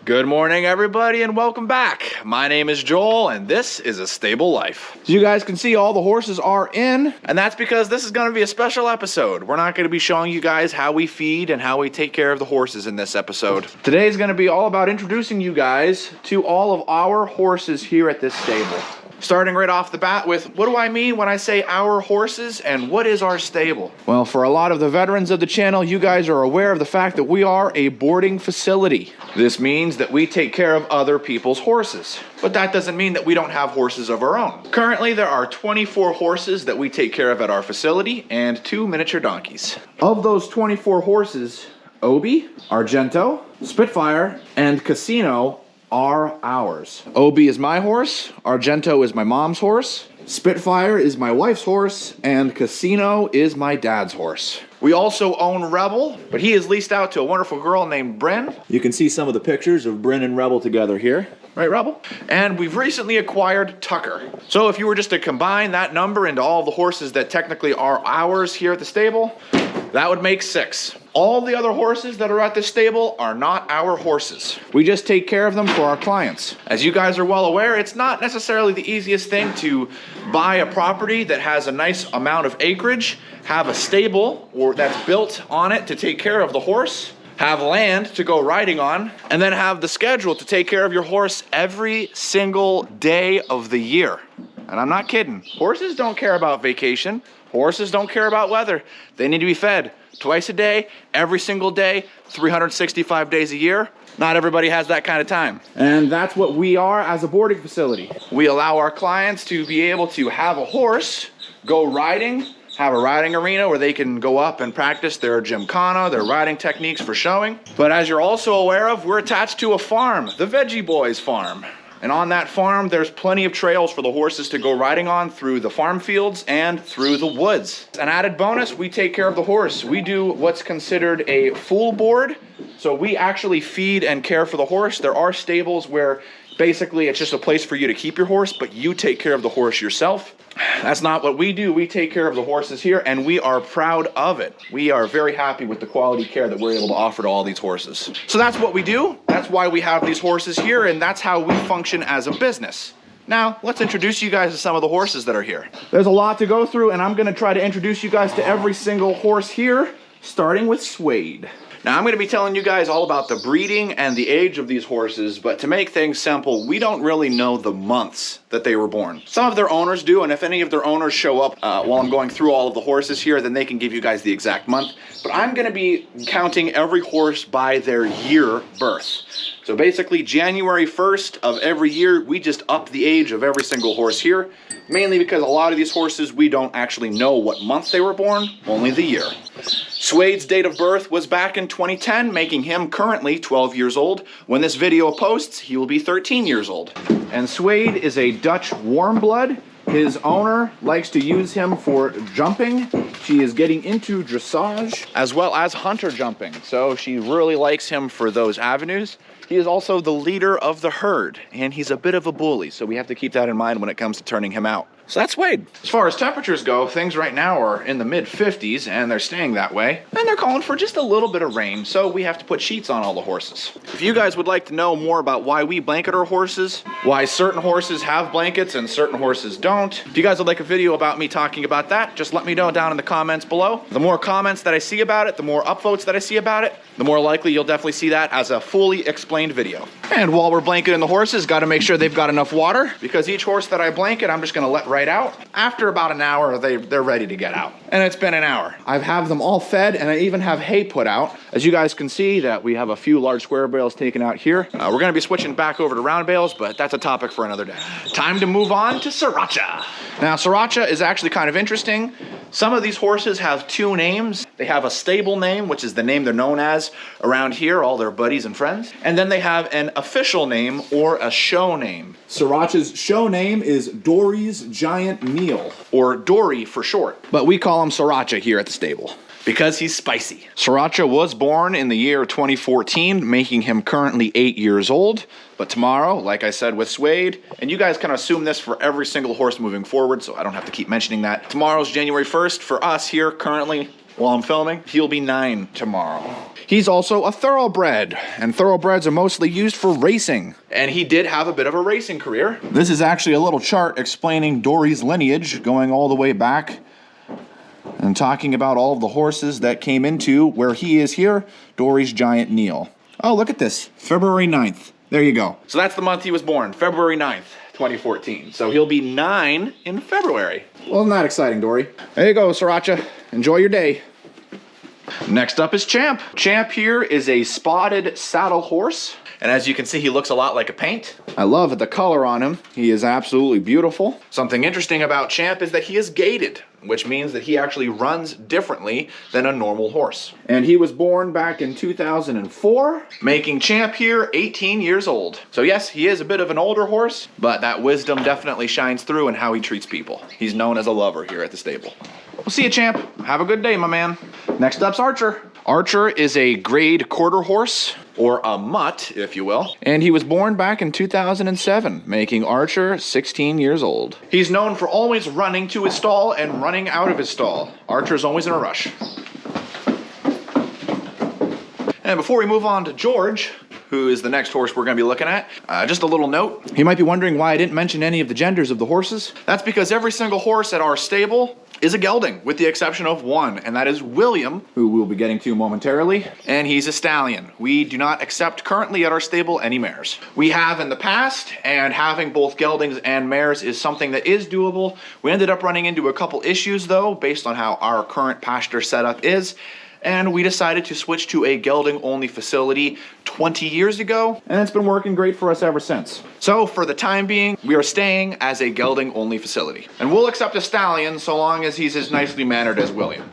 Good morning, everybody, and welcome back. My name is Joel, and this is A Stable Life. As you guys can see, all the horses are in, and that's because this is going to be a special episode. We're not going to be showing you guys how we feed and how we take care of the horses in this episode. Today is going to be all about introducing you guys to all of our horses here at this stable. Starting right off the bat with, what do I mean when I say our horses, and what is our stable? Well, for a lot of the veterans of the channel, you guys are aware of the fact that we are a boarding facility. This means that we take care of other people's horses. But that doesn't mean that we don't have horses of our own. Currently, there are 24 horses that we take care of at our facility, and 2 miniature donkeys. Of those 24 horses, Obi, Argento, Spitfire, and Casino are ours. Obi is my horse, Argento is my mom's horse, Spitfire is my wife's horse, and Casino is my dad's horse. We also own Rebel, but he is leased out to a wonderful girl named Bryn. You can see some of the pictures of Bryn and Rebel together here. Right, Rebel? And we've recently acquired Tucker. So if you were just to combine that number into all the horses that technically are ours here at the stable, that would make 6. All the other horses that are at this stable are not our horses. We just take care of them for our clients. As you guys are well aware, it's not necessarily the easiest thing to buy a property that has a nice amount of acreage, have a stable or that's built on it to take care of the horse, have land to go riding on, and then have the schedule to take care of your horse every single day of the year. And I'm not kidding. Horses don't care about vacation. Horses don't care about weather. They need to be fed twice a day, every single day, 365 days a year. Not everybody has that kind of time. And that's what we are as a boarding facility. We allow our clients to be able to have a horse, go riding, have a riding arena where they can go up and practice their gymkhana, their riding techniques for showing. But as you're also aware of, we're attached to a farm, the Veggie Boys farm. And on that farm, there's plenty of trails for the horses to go riding on through the farm fields and through the woods. An added bonus, we take care of the horse. We do what's considered a full board. So we actually feed and care for the horse. There are stables where basically it's just a place for you to keep your horse, but you take care of the horse yourself. That's not what we do. We take care of the horses here, and we are proud of it. We are very happy with the quality care that we're able to offer to all these horses. So that's what we do. That's why we have these horses here, and that's how we function as a business. Now, let's introduce you guys to some of the horses that are here. There's a lot to go through, and I'm going to try to introduce you guys to every single horse here, starting with Suede. Now, I'm going to be telling you guys all about the breeding and the age of these horses, but to make things simple, we don't really know the months that they were born. Some of their owners do, and if any of their owners show up while I'm going through all of the horses here, then they can give you guys the exact month. But I'm going to be counting every horse by their year birth. So basically, January 1st of every year, we just up the age of every single horse here, mainly because a lot of these horses, we don't actually know what month they were born, only the year. Suede's date of birth was back in 2010, making him currently 12 years old. When this video posts, he will be 13 years old. And Suede is a Dutch warm blood. His owner likes to use him for jumping. She is getting into dressage as well as hunter jumping. So she really likes him for those avenues. He is also the leader of the herd, and he's a bit of a bully, so we have to keep that in mind when it comes to turning him out. So that's Suede. As far as temperatures go, things right now are in the mid-50s, and they're staying that way. And they're calling for just a little bit of rain, so we have to put sheets on all the horses. If you guys would like to know more about why we blanket our horses, why certain horses have blankets and certain horses don't, if you guys would like a video about me talking about that, just let me know down in the comments below. The more comments that I see about it, the more upvotes that I see about it, the more likely you'll definitely see that as a fully explained video. And while we're blanketing the horses, got to make sure they've got enough water, because each horse that I blanket, I'm just going to let right out. After about an hour, they're ready to get out. And it's been an hour. I have them all fed, and I even have hay put out. As you guys can see, that we have a few large square bales taken out here. We're going to be switching back over to round bales, but that's a topic for another day. Time to move on to Sriracha. Now, Sriracha is actually kind of interesting. Some of these horses have 2 names. They have a stable name, which is the name they're known as around here, all their buddies and friends. And then they have an official name or a show name. Sriracha's show name is Dory's Giant Meal, or Dory for short. But we call him Sriracha here at the stable because he's spicy. Sriracha was born in the year 2014, making him currently 8 years old. But tomorrow, like I said with Suede, and you guys can assume this for every single horse moving forward, so I don't have to keep mentioning that. Tomorrow's January 1st for us here currently while I'm filming. He'll be 9 tomorrow. He's also a thoroughbred, and thoroughbreds are mostly used for racing. And he did have a bit of a racing career. This is actually a little chart explaining Dory's lineage, going all the way back and talking about all of the horses that came into where he is here, Dory's Giant Neil. Oh, look at this, February 9th. There you go. So that's the month he was born, February 9th, 2014. So he'll be 9 in February. Well, isn't that exciting, Dory? There you go, Sriracha. Enjoy your day. Next up is Champ. Champ here is a spotted saddle horse. And as you can see, he looks a lot like a paint. I love the color on him. He is absolutely beautiful. Something interesting about Champ is that he is gaited, which means that he actually runs differently than a normal horse. And he was born back in 2004, making Champ here 18 years old. So yes, he is a bit of an older horse, but that wisdom definitely shines through in how he treats people. He's known as a lover here at the stable. We'll see you, Champ. Have a good day, my man. Next up's Archer. Archer is a grade quarter horse, or a mutt, if you will. And he was born back in 2007, making Archer 16 years old. He's known for always running to his stall and running out of his stall. Archer's always in a rush. And before we move on to George, who is the next horse we're going to be looking at, just a little note. You might be wondering why I didn't mention any of the genders of the horses. That's because every single horse at our stable is a gelding, with the exception of one, and that is William, who we'll be getting to momentarily, and he's a stallion. We do not accept currently at our stable any mares. We have in the past, and having both geldings and mares is something that is doable. We ended up running into a couple issues though, based on how our current pasture setup is, and we decided to switch to a gelding-only facility 20 years ago, and it's been working great for us ever since. So for the time being, we are staying as a gelding-only facility. And we'll accept a stallion so long as he's as nicely mannered as William.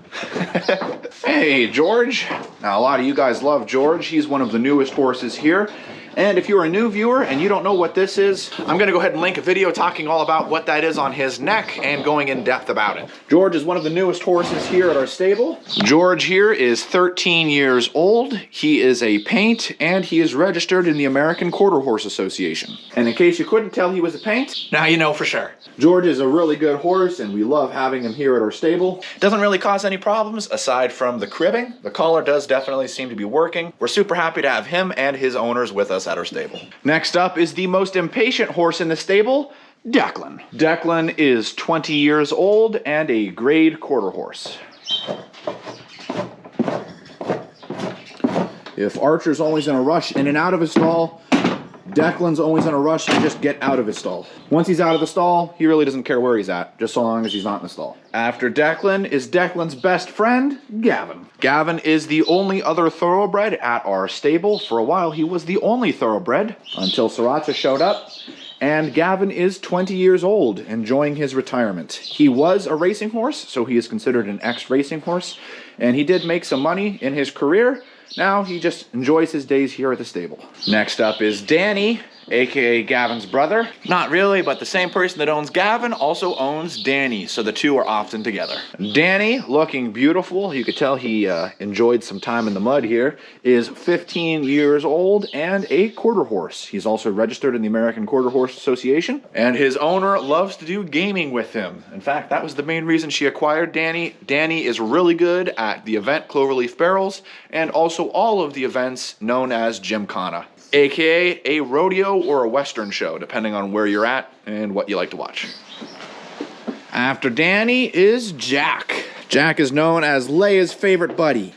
Hey, George. Now, a lot of you guys love George. He's one of the newest horses here. And if you're a new viewer and you don't know what this is, I'm gonna go ahead and link a video talking all about what that is on his neck and going in depth about it. George is one of the newest horses here at our stable. George here is 13 years old. He is a paint and he is registered in the American Quarter Horse Association. And in case you couldn't tell he was a paint, now you know for sure. George is a really good horse and we love having him here at our stable. Doesn't really cause any problems aside from the cribbing. The collar does definitely seem to be working. We're super happy to have him and his owners with us at our stable. Next up is the most impatient horse in the stable, Declan. Declan is 20 years old and a grade quarter horse. If Archer's always in a rush in and out of his stall, Declan's always in a rush to just get out of his stall. Once he's out of the stall, he really doesn't care where he's at, just so long as he's not in the stall. After Declan is Declan's best friend, Gavin. Gavin is the only other thoroughbred at our stable. For a while, he was the only thoroughbred until Sriracha showed up. And Gavin is 20 years old, enjoying his retirement. He was a racing horse, so he is considered an ex-racing horse. And he did make some money in his career. Now he just enjoys his days here at the stable. Next up is Danny, aka Gavin's brother. Not really, but the same person that owns Gavin also owns Danny, so the two are often together. Danny, looking beautiful, you could tell he enjoyed some time in the mud here, is 15 years old and a quarter horse. He's also registered in the American Quarter Horse Association, and his owner loves to do gaming with him. In fact, that was the main reason she acquired Danny. Danny is really good at the event Cloverleaf Barrels, and also all of the events known as Gymkhana, aka a rodeo or a western show, depending on where you're at and what you like to watch. After Danny is Jack. Jack is known as Leia's favorite buddy.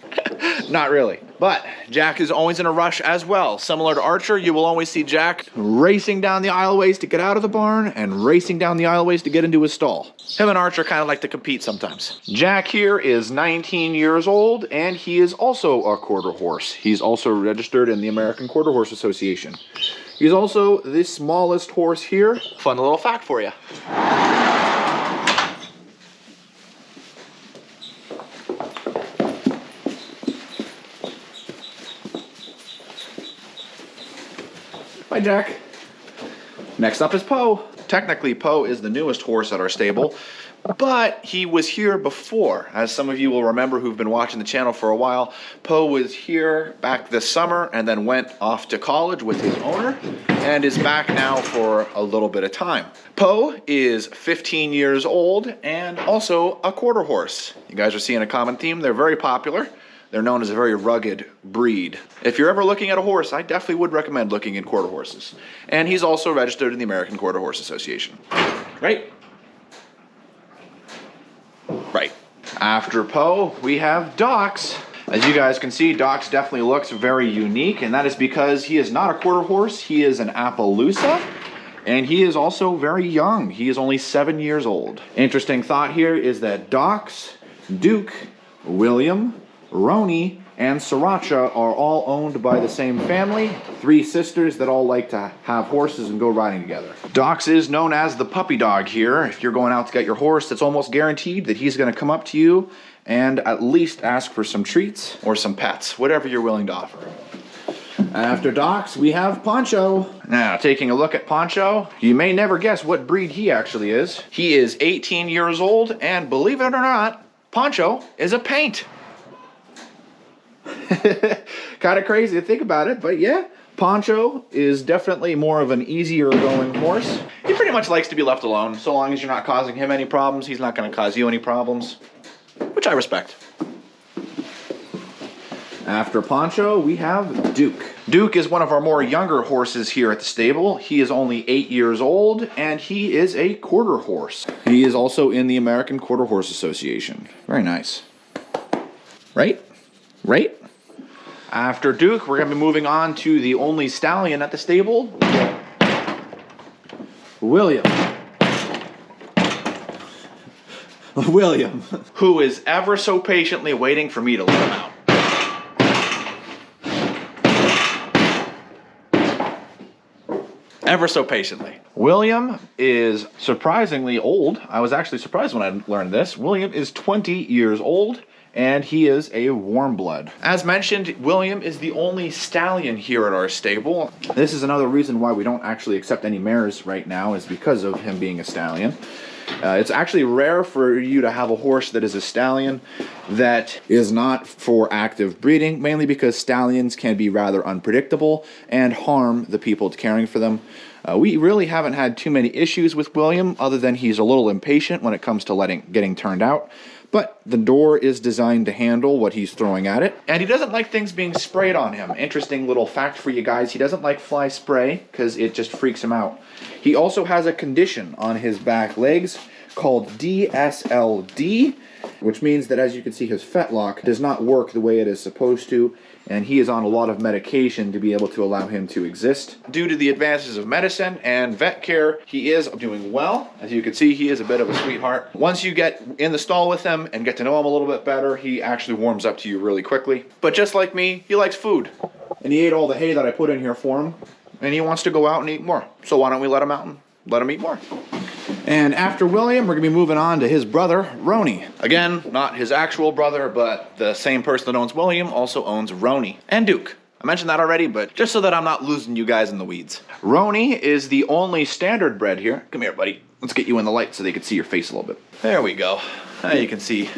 Not really, but Jack is always in a rush as well. Similar to Archer, you will always see Jack racing down the aisleways to get out of the barn and racing down the aisleways to get into his stall. Him and Archer kind of like to compete sometimes. Jack here is 19 years old and he is also a quarter horse. He's also registered in the American Quarter Horse Association. He's also the smallest horse here. Fun little fact for you. Bye, Jack. Next up is Poe. Technically, Poe is the newest horse at our stable, but he was here before. As some of you will remember who've been watching the channel for a while, Poe was here back this summer and then went off to college with his owner and is back now for a little bit of time. Poe is 15 years old and also a quarter horse. You guys are seeing a common theme. They're very popular. They're known as a very rugged breed. If you're ever looking at a horse, I definitely would recommend looking at quarter horses. And he's also registered in the American Quarter Horse Association. Right? Right. After Poe, we have Dox. As you guys can see, Dox definitely looks very unique, and that is because he is not a quarter horse. He is an Appaloosa, and he is also very young. He is only 7 years old. Interesting thought here is that Dox, Duke, William, Roni, and Sriracha are all owned by the same family, 3 sisters that all like to have horses and go riding together. Dox is known as the puppy dog here. If you're going out to get your horse, it's almost guaranteed that he's going to come up to you and at least ask for some treats or some pets, whatever you're willing to offer. After Dox, we have Poncho. Now, taking a look at Poncho, you may never guess what breed he actually is. He is 18 years old, and believe it or not, Poncho is a paint. Kind of crazy to think about it, but yeah, Poncho is definitely more of an easier going horse. He pretty much likes to be left alone. So long as you're not causing him any problems, he's not going to cause you any problems, which I respect. After Poncho, we have Duke. Duke is one of our more younger horses here at the stable. He is only 8 years old, and he is a quarter horse. He is also in the American Quarter Horse Association. Very nice. Right? Right? After Duke, we're going to be moving on to the only stallion at the stable, William. William, who is ever so patiently waiting for me to let him out. Ever so patiently. William is surprisingly old. I was actually surprised when I learned this. William is 20 years old. And he is a warm blood. As mentioned, William is the only stallion here at our stable. This is another reason why we don't actually accept any mares right now, is because of him being a stallion. It's actually rare for you to have a horse that is a stallion that is not for active breeding, mainly because stallions can be rather unpredictable and harm the people caring for them. We really haven't had too many issues with William, other than he's a little impatient when it comes to getting turned out. But the door is designed to handle what he's throwing at it. And he doesn't like things being sprayed on him. Interesting little fact for you guys, he doesn't like fly spray because it just freaks him out. He also has a condition on his back legs called DSLD, which means that, as you can see, his fetlock does not work the way it is supposed to, and he is on a lot of medication to be able to allow him to exist. Due to the advances of medicine and vet care, he is doing well. As you can see, he is a bit of a sweetheart. Once you get in the stall with him and get to know him a little bit better, he actually warms up to you really quickly. But just like me, he likes food. And he ate all the hay that I put in here for him, and he wants to go out and eat more. So why don't we let him out and let him eat more? And after William, we're going to be moving on to his brother, Roni. Again, not his actual brother, but the same person that owns William also owns Roni and Duke. I mentioned that already, but just so that I'm not losing you guys in the weeds. Roni is the only standard bred here. Come here, buddy. Let's get you in the light so they can see your face a little bit. There we go. Now you can see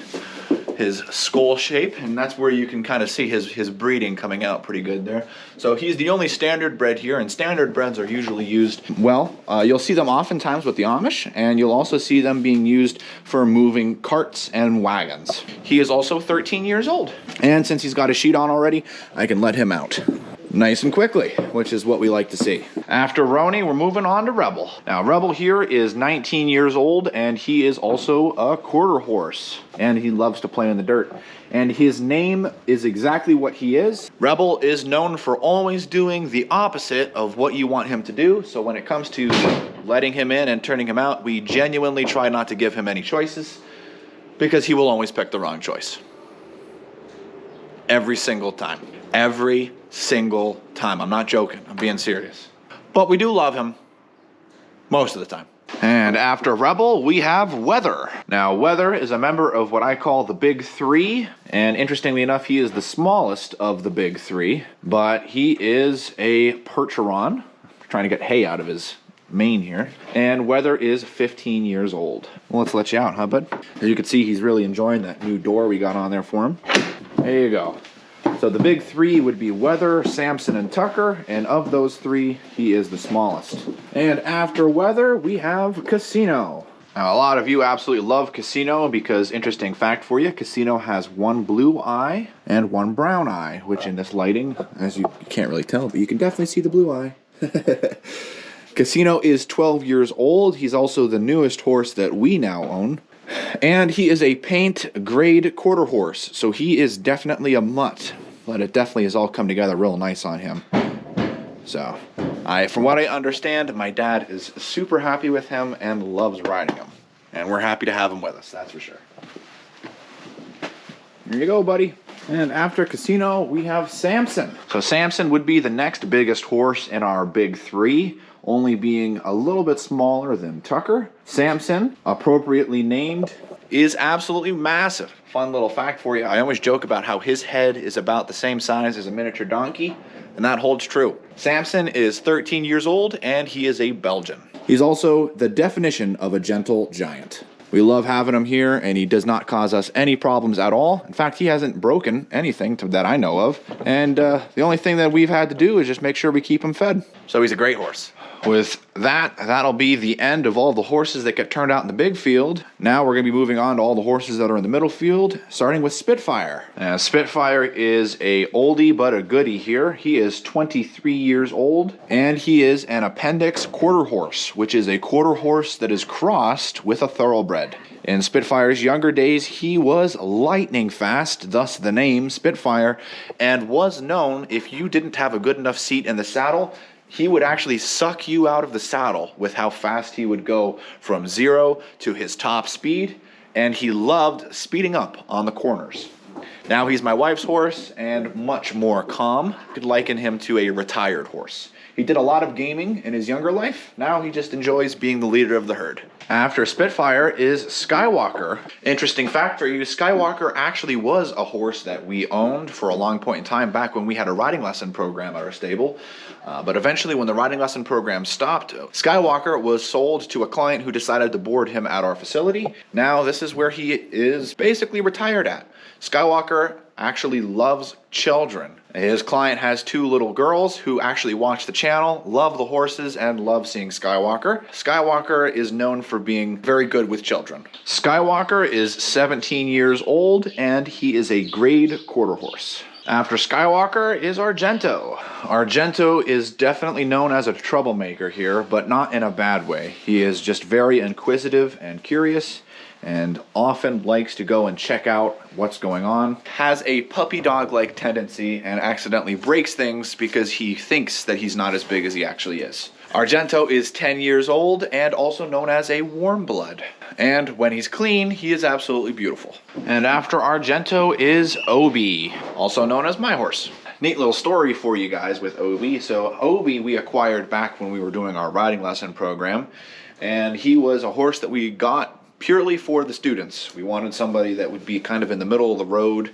his skull shape, and that's where you can kind of see his breeding coming out pretty good there. So he's the only standard bred here, and standard breds are usually used, well, you'll see them oftentimes with the Amish, and you'll also see them being used for moving carts and wagons. He is also 13 years old, and since he's got a sheet on already, I can let him out nice and quickly, which is what we like to see. After Roni, we're moving on to Rebel. Now, Rebel here is 19 years old, and he is also a quarter horse, and he loves to play in the dirt. And his name is exactly what he is. Rebel is known for always doing the opposite of what you want him to do, so when it comes to letting him in and turning him out, we genuinely try not to give him any choices, because he will always pick the wrong choice. Every single time. Every single time. I'm not joking. I'm being serious. But we do love him most of the time. And after Rebel, we have Weather. Now, Weather is a member of what I call the Big Three. And interestingly enough, he is the smallest of the Big Three. But he is a Percheron. I'm trying to get hay out of his mane here. And Weather is 15 years old. Well, let's let you out, huh, bud? As you can see, he's really enjoying that new door we got on there for him. There you go. So the big three would be Weather, Samson, and Tucker, and of those three, he is the smallest. And after Weather, we have Casino. Now, a lot of you absolutely love Casino because, interesting fact for you, Casino has one blue eye and one brown eye, which in this lighting, as you can't really tell, but you can definitely see the blue eye. Casino is 12 years old. He's also the newest horse that we now own. And he is a paint grade quarter horse, so he is definitely a mutt. But it definitely has all come together real nice on him. So, from what I understand, my dad is super happy with him and loves riding him. And we're happy to have him with us, that's for sure. Here you go, buddy. And after Casino, we have Samson. So Samson would be the next biggest horse in our big three, only being a little bit smaller than Tucker. Samson, appropriately named, is absolutely massive. Fun little fact for you, I always joke about how his head is about the same size as a miniature donkey, and that holds true. Samson is 13 years old, and he is a Belgian. He's also the definition of a gentle giant. We love having him here, and he does not cause us any problems at all. In fact, he hasn't broken anything that I know of, and the only thing that we've had to do is just make sure we keep him fed. So he's a great horse. With that, that'll be the end of all the horses that get turned out in the big field. Now we're going to be moving on to all the horses that are in the middle field, starting with Spitfire. Spitfire is a oldie but a goodie here. He is 23 years old, and he is an appendix quarter horse, which is a quarter horse that is crossed with a thoroughbred. In Spitfire's younger days, he was lightning fast, thus the name Spitfire, and was known, if you didn't have a good enough seat in the saddle, he would actually suck you out of the saddle with how fast he would go from 0 to his top speed, and he loved speeding up on the corners. Now he's my wife's horse and much more calm. I could liken him to a retired horse. He did a lot of gaming in his younger life. Now he just enjoys being the leader of the herd. After Spitfire is Skywalker. Interesting fact for you, Skywalker actually was a horse that we owned for a long point in time back when we had a riding lesson program at our stable. But eventually when the riding lesson program stopped, Skywalker was sold to a client who decided to board him at our facility. Now this is where he is basically retired at. Skywalker actually loves children. His client has 2 little girls who actually watch the channel, love the horses, and love seeing Skywalker. Skywalker is known for being very good with children. Skywalker is 17 years old, and he is a grade quarter horse. After Skywalker is Argento. Argento is definitely known as a troublemaker here, but not in a bad way. He is just very inquisitive and curious, and often likes to go and check out what's going on. Has a puppy dog-like tendency and accidentally breaks things because he thinks that he's not as big as he actually is. Argento is 10 years old and also known as a warm blood. And when he's clean, he is absolutely beautiful. And after Argento is Obi, also known as my horse. Neat little story for you guys with Obi. So Obi we acquired back when we were doing our riding lesson program, and he was a horse that we got purely for the students. We wanted somebody that would be kind of in the middle of the road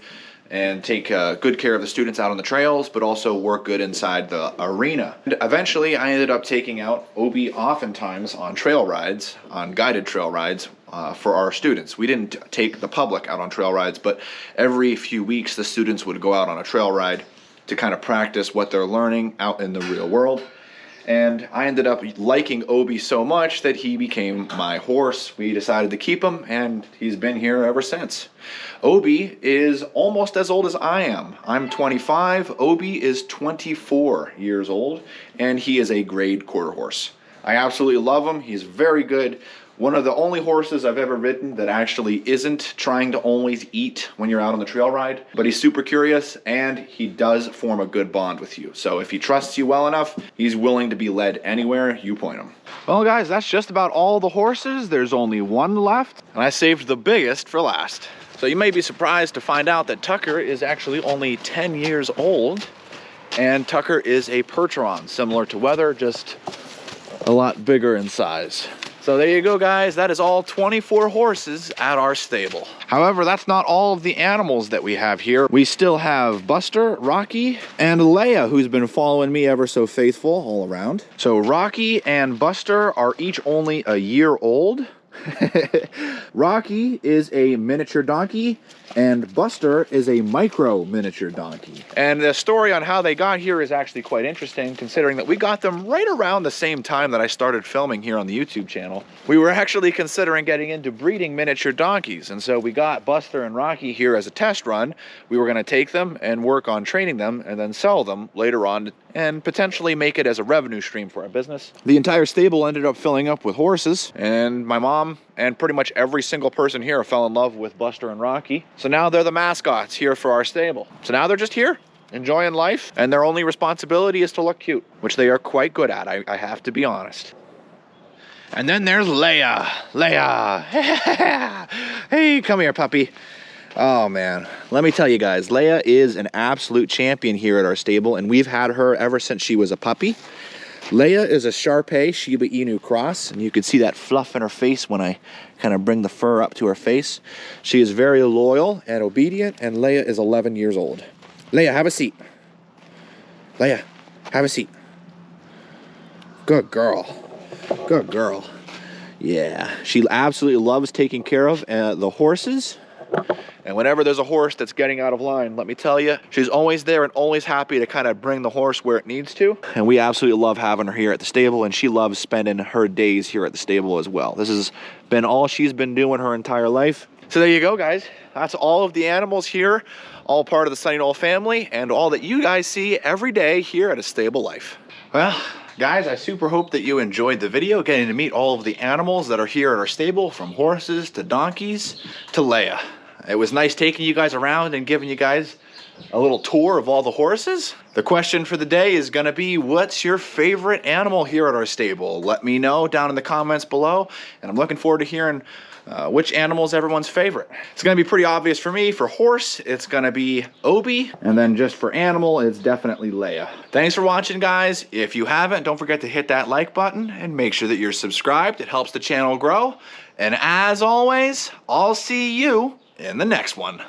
and take good care of the students out on the trails, but also work good inside the arena. And eventually, I ended up taking out Obi oftentimes on trail rides, on guided trail rides for our students. We didn't take the public out on trail rides, but every few weeks the students would go out on a trail ride to kind of practice what they're learning out in the real world. And I ended up liking Obi so much that he became my horse. We decided to keep him, and he's been here ever since. Obi is almost as old as I am. I'm 25, Obi is 24 years old, and he is a grade quarter horse. I absolutely love him. He's very good. One of the only horses I've ever ridden that actually isn't trying to always eat when you're out on the trail ride, but he's super curious and he does form a good bond with you. So if he trusts you well enough, he's willing to be led anywhere you point him. Well guys, that's just about all the horses. There's only one left, and I saved the biggest for last. So you may be surprised to find out that Tucker is actually only 10 years old, and Tucker is a Percheron, similar to Weather, just a lot bigger in size. So there you go, guys. That is all 24 horses at our stable. However, that's not all of the animals that we have here. We still have Buster, Rocky, and Leia, who's been following me ever so faithful all around. So Rocky and Buster are each only a year old. Rocky is a miniature donkey and Buster is a micro miniature donkey. And the story on how they got here is actually quite interesting, considering that we got them right around the same time that I started filming here on the YouTube channel. We were actually considering getting into breeding miniature donkeys, and so we got Buster and Rocky here as a test run. We were going to take them and work on training them and then sell them later on and potentially make it as a revenue stream for our business. The entire stable ended up filling up with horses, and my mom and pretty much every single person here fell in love with Buster and Rocky. So now they're the mascots here for our stable. So now they're just here, enjoying life, and their only responsibility is to look cute, which they are quite good at, I have to be honest. And then there's Leia. Leia. Hey, come here, puppy. Oh man, let me tell you guys, Leia is an absolute champion here at our stable, and we've had her ever since she was a puppy. Leia is a Shar-Pei Shiba Inu cross, and you can see that fluff in her face when I kind of bring the fur up to her face. She is very loyal and obedient, and Leia is 11 years old. Leia, have a seat. Leia, have a seat. Good girl. Good girl. Yeah, she absolutely loves taking care of the horses. And whenever there's a horse that's getting out of line, let me tell you, she's always there and always happy to kind of bring the horse where it needs to. And we absolutely love having her here at the stable, and she loves spending her days here at the stable as well. This has been all she's been doing her entire life. So there you go, guys. That's all of the animals here, all part of the Sunny Knoll family, and all that you guys see every day here at AStableLife. Well, guys, I super hope that you enjoyed the video, getting to meet all of the animals that are here at our stable, from horses to donkeys to Leia. It was nice taking you guys around and giving you guys a little tour of all the horses. The question for the day is gonna be, what's your favorite animal here at our stable? Let me know down in the comments below, and I'm looking forward to hearing which animal is everyone's favorite. It's gonna be pretty obvious for me. For horse, it's gonna be Obi, and then just for animal, it's definitely Leia. Thanks for watching, guys. If you haven't, don't forget to hit that like button and make sure that you're subscribed. It helps the channel grow. And as always, I'll see you in the next one.